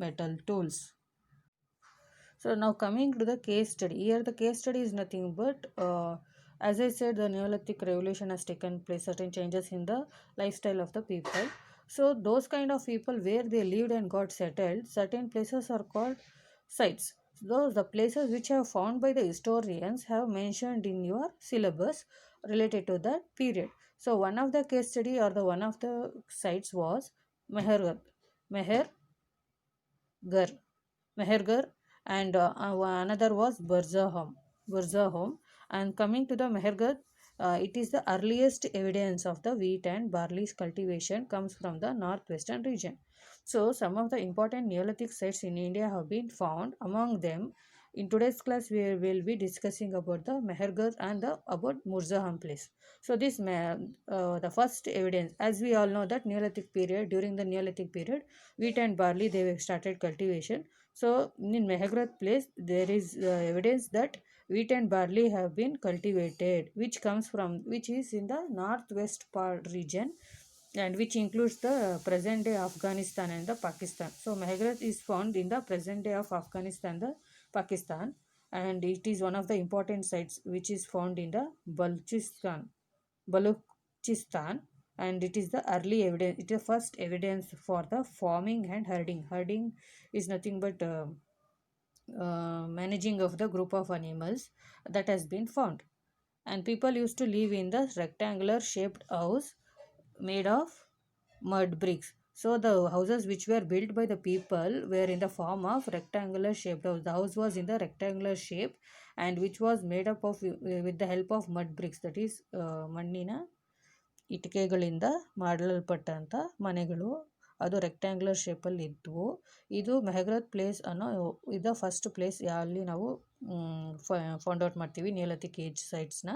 metal tools. So now coming to the case study. Here the case study is nothing but as I said, the Neolithic revolution has taken place, certain changes in the lifestyle of the people. So those kind of people where they lived and got settled, certain places are called sites. Those the places which are found by the historians have mentioned in your syllabus related to that period. So one of the case study or the one of the sites was Mehergarh. Mehergarh Mehergarh, and another was Burzahom. And coming to the Mehergarh, it is the earliest evidence of the wheat and barley's cultivation comes from the northwestern region. So, some of the important Neolithic sites in India have been found. Among them, in today's class, we will be discussing about the Mehergarh and the about Murzaham place. So, the first evidence, as we all know that Neolithic period, during the Neolithic period, wheat and barley they started cultivation. So in Mehergarh place, there is evidence that wheat and barley have been cultivated, which is in the northwest part region, and which includes the present day Afghanistan and the Pakistan. So Mehergarh is found in the present day of Afghanistan, the Pakistan, and it is one of the important sites which is found in the Balochistan, and it is the early evidence. It is the first evidence for the farming and herding. Herding is nothing but managing of the group of animals that has been found. And people used to live in the rectangular shaped house made of mud bricks. So the houses which were built by the people were in the form of rectangular shaped house. The house was in the rectangular shape and which was made up of with the help of mud bricks, that is ಮಣ್ಣಿನ ಇಟ್ಟಿಗೆಗಳಿಂದ ಮಾಡಲ್ಪಟ್ಟಂಥ ಮನೆಗಳು. ಅದು rectangular ಶೇಪಲ್ಲಿ ಇದ್ವು. ಇದು ಮೆಹಗ್ರತ್ place ಅನ್ನೋ ಇದು first place ಅಲ್ಲಿ ನಾವು ಫೌಂಡ್ ಔಟ್ ಮಾಡ್ತೀವಿ ನಿಯೋಲಿಥಿಕ್ ಏಜ್ ಸೈಟ್ಸ್ನ.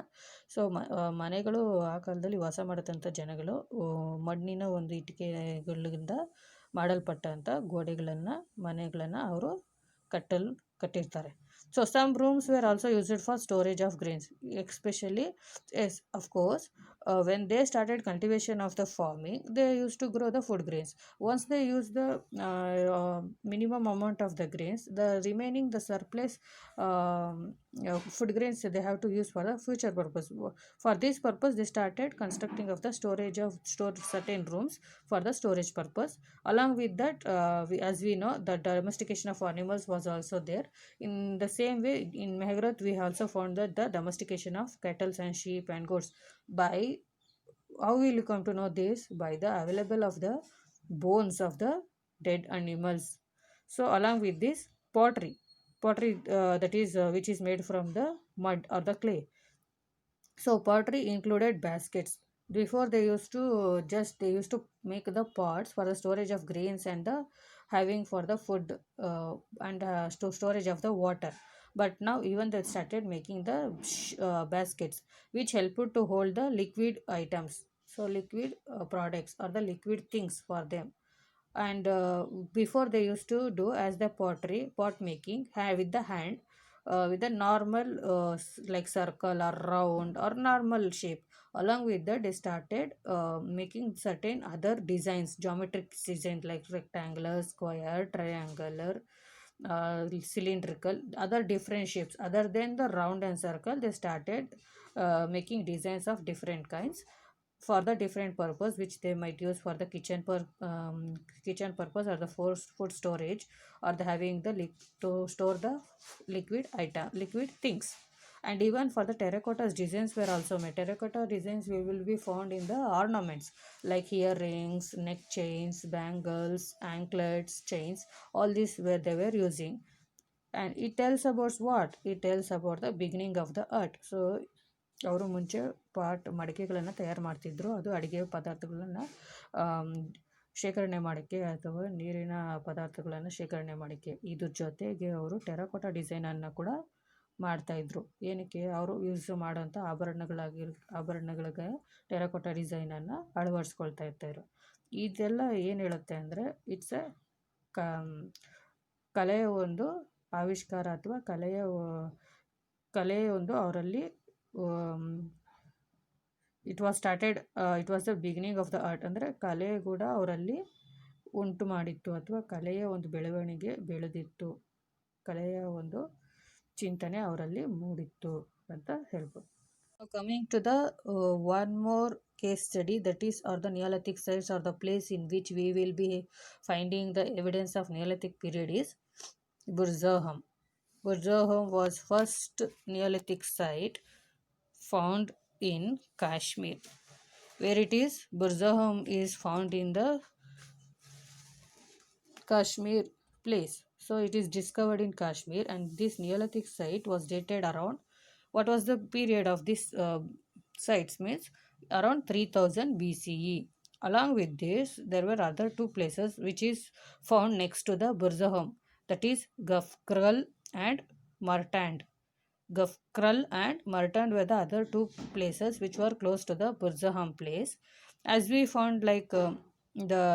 ಸೊ ಮನೆಗಳು ಆ ಕಾಲದಲ್ಲಿ ವಾಸ ಮಾಡತಂಥ ಜನಗಳು ಮಣ್ಣಿನ ಒಂದು ಇಟ್ಟಿಗೆಗಳಿಂದ ಮಾಡಲ್ಪಟ್ಟಂಥ ಮನೆಗಳನ್ನು ಅವರು ಕಟ್ಟಿರ್ತಾರೆ. So some rooms were also used for storage of grains, especially, yes, of course, when they started cultivation of the farming, they used to grow the food grains. Once they use the minimum amount of the grains, the remaining, the surplus food grains they have to use for the future purpose. For this purpose, they started constructing of the store certain rooms for the storage purpose. Along with that, as we know, the domestication of animals was also there. In the same way, in Mehergarh, we also found that the domestication of cattle and sheep and goats. By how will you come to know this? By the available of the bones of the dead animals. So along with this, pottery that is which is made from the mud or the clay. So pottery included baskets. Before they used to make the pots for the storage of grains and the having for the food and storage of the water. But now even they started making the baskets which helped to hold the liquid items. So liquid products or the liquid things for them. And before they used to do as the pot making with the hand, with the normal like circle or round or normal shape. Along with that, they started making certain other designs, geometric designs like rectangular, square, triangular, cylindrical, other different shapes other than the round and circle. They started making designs of different kinds for the different purpose which they might use for the kitchen purpose or the food storage, or the having the to store the liquid things. And even for the terracotta designs were also made. Terracotta designs we will be found in the ornaments like earrings, neck chains, bangles, anklets, chains, all these where they were using. And it tells about what? It tells about the beginning of the earth. So ಅವರು ಮುಂಚೆ ಮಡಿಕೆಗಳನ್ನು ತಯಾರು ಮಾಡ್ತಿದ್ರು. ಅದು ಅಡುಗೆ ಪದಾರ್ಥಗಳನ್ನು ಶೇಖರಣೆ ಮಾಡೋಕ್ಕೆ ಅಥವಾ ನೀರಿನ ಪದಾರ್ಥಗಳನ್ನು ಶೇಖರಣೆ ಮಾಡೋಕ್ಕೆ. ಇದ್ರ ಜೊತೆಗೆ ಅವರು ಟೆರಕೋಟಾ ಡಿಸೈನನ್ನು ಕೂಡ ಮಾಡ್ತಾಯಿದ್ರು. ಏನಕ್ಕೆ? ಅವರು ಯೂಸ್ ಮಾಡೋಂಥ ಆಭರಣಗಳಿಗೆ ಟೆರಕೋಟಾ ಡಿಸೈನನ್ನು ಅಳವಡಿಸ್ಕೊಳ್ತಾ ಇರ್ತಾಯಿದ್ರು. ಇದೆಲ್ಲ ಏನು ಹೇಳುತ್ತೆ ಅಂದರೆ ಇಟ್ಸ್ ಎ ಕಲೆಯ ಒಂದು ಆವಿಷ್ಕಾರ ಅಥವಾ ಕಲೆಯ ಒಂದು ಅವರಲ್ಲಿ it was the beginning of the art. ಅಂದರೆ ಕಲೆ ಕೂಡ ಅವರಲ್ಲಿ ಉಂಟು ಮಾಡಿತ್ತು ಅಥವಾ ಕಲೆಯ ಒಂದು ಬೆಳವಣಿಗೆ ಬೆಳೆದಿತ್ತು, ಕಲೆಯ ಒಂದು ಚಿಂತನೆ ಅವರಲ್ಲಿ ಮೂಡಿತ್ತು ಅಂತ ಹೇಳ್ಬೋದು. Coming to the one more case study, that is, or the Neolithic sites or the place in which we will be finding the evidence of Neolithic period is Burzaham. Burzaham was first Neolithic site found in Kashmir. Where it is? Burzaham is found in the Kashmir place. So it is discovered in Kashmir, and this Neolithic site was dated around, what was the period of this sites means around 3000 BCE. Along with this, there were other two places which is found next to the Burzaham, that is Gafkral and Martand. Gafkral and Martand were the other two places which were close to the Burzaham place. As we found like the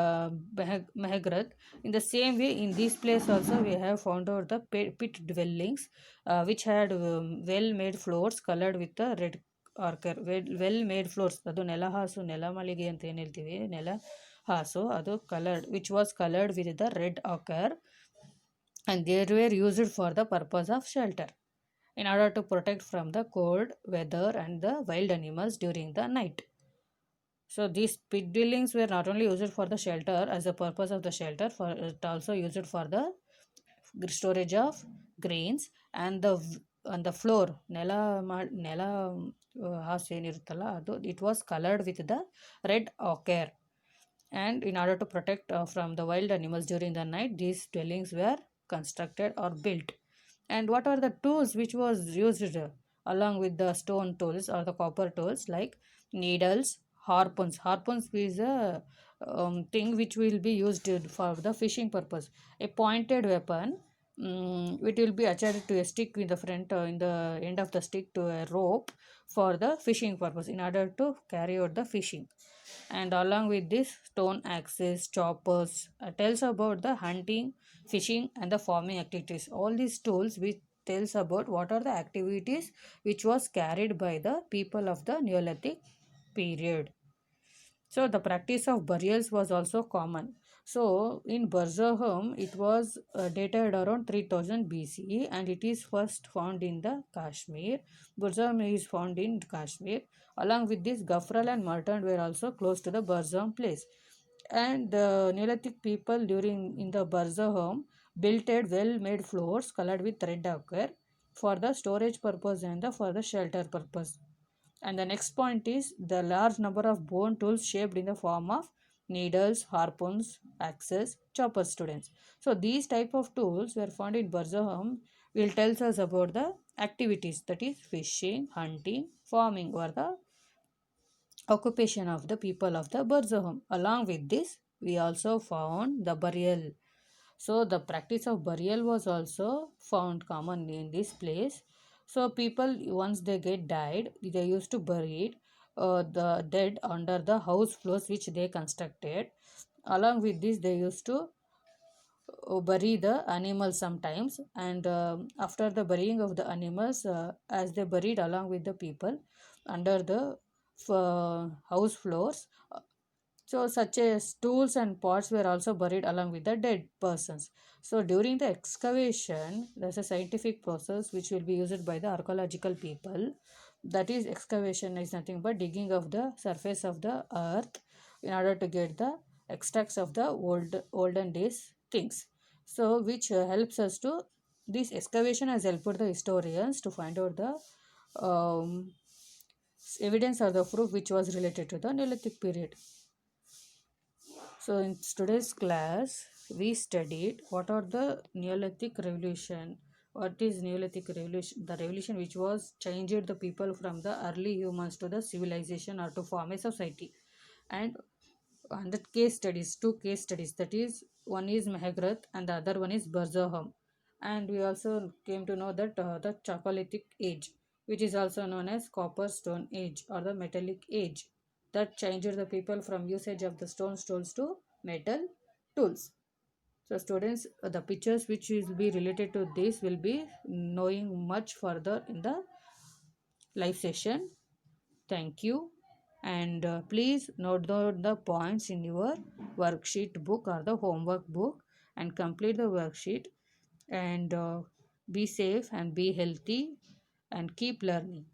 Mehagrat, in the same way in this place also we have found out the pit dwellings which had well made floors colored with the red ochre. Well made floors, ಅದು ನೆಲ ಹಾಸು, ನೆಲ ಮಳಿಗೆ ಅಂತ ಏನು ಹೇಳ್ತೀವಿ, ನೆಲ ಹಾಸು, ಅದು colored, which was colored with the red ochre, and they were used for the purpose of shelter in order to protect from the cold weather and the wild animals during the night. So these pit dwellings were not only used for the shelter as a purpose of the shelter, for it also used for the storage of grains, and the floor ನೆಲ ಹಾಸು ಏನಿರುತ್ತಲ್ಲ ಅದು, it was colored with the red ochre, and in order to protect from the wild animals during the night, these dwellings were constructed or built. And what are the tools which was used along with the stone tools or the copper tools, like needles, harpoons. Harpoons is a thing which will be used for the fishing purpose. A pointed weapon, it will be attached to a stick in the front, in the end of the stick to a rope for the fishing purpose in order to carry out the fishing. And along with this, stone axes, choppers, tells about the hunting, fishing and the farming activities. All these tools which tells about what are the activities which was carried by the people of the Neolithic period. So the practice of burials was also common. So in Burzaham, it was dated around 3000 BCE, and it is first found in the Kashmir. Burzaham is found in Kashmir. Along with this, Gafral and Martand were also close to the Burzaham place. And the Neolithic people during in the Burzaham built well-made floors colored with red ochre for the storage purpose and for the shelter purpose. And the next point is the large number of bone tools shaped in the form of needles, harpoons, axes, choppers, students. So these type of tools were found in Burzaham, will tells us about the activities, that is fishing, hunting, farming were the occupation of the people of the Burzaham. Along with this, we also found the burial. So the practice of burial was also found common in this place. So people, once they get died, they used to bury the dead under the house floors which they constructed. Along with this, they used to bury the animals sometimes, and after the burying of the animals, as they buried along with the people under the house floors, so such as tools and pots were also buried along with the dead persons. So during the excavation, there's a scientific process which will be used by the archaeological people. That is, excavation is nothing but digging of the surface of the earth in order to get the extracts of the olden days things. So which helps us to, this excavation has helped the historians to find out the evidence or the proof which was related to the Neolithic period. So in today's class, we studied what are the Neolithic revolution. What is Neolithic revolution? The revolution which was changed the people from the early humans to the civilization or to form a society. And the case studies, two case studies, that is, one is Mehagrat and the other one is Burzaham. And we also came to know that the Chalcolithic age, which is also known as Copper Stone age or the Metallic age, that changed the people from usage of the stone tools to metal tools. So students, the pictures which will be related to this will be knowing much further in the live session. Thank you. And please note down the points in your worksheet book or the homework book and complete the worksheet. And be safe and be healthy and keep learning.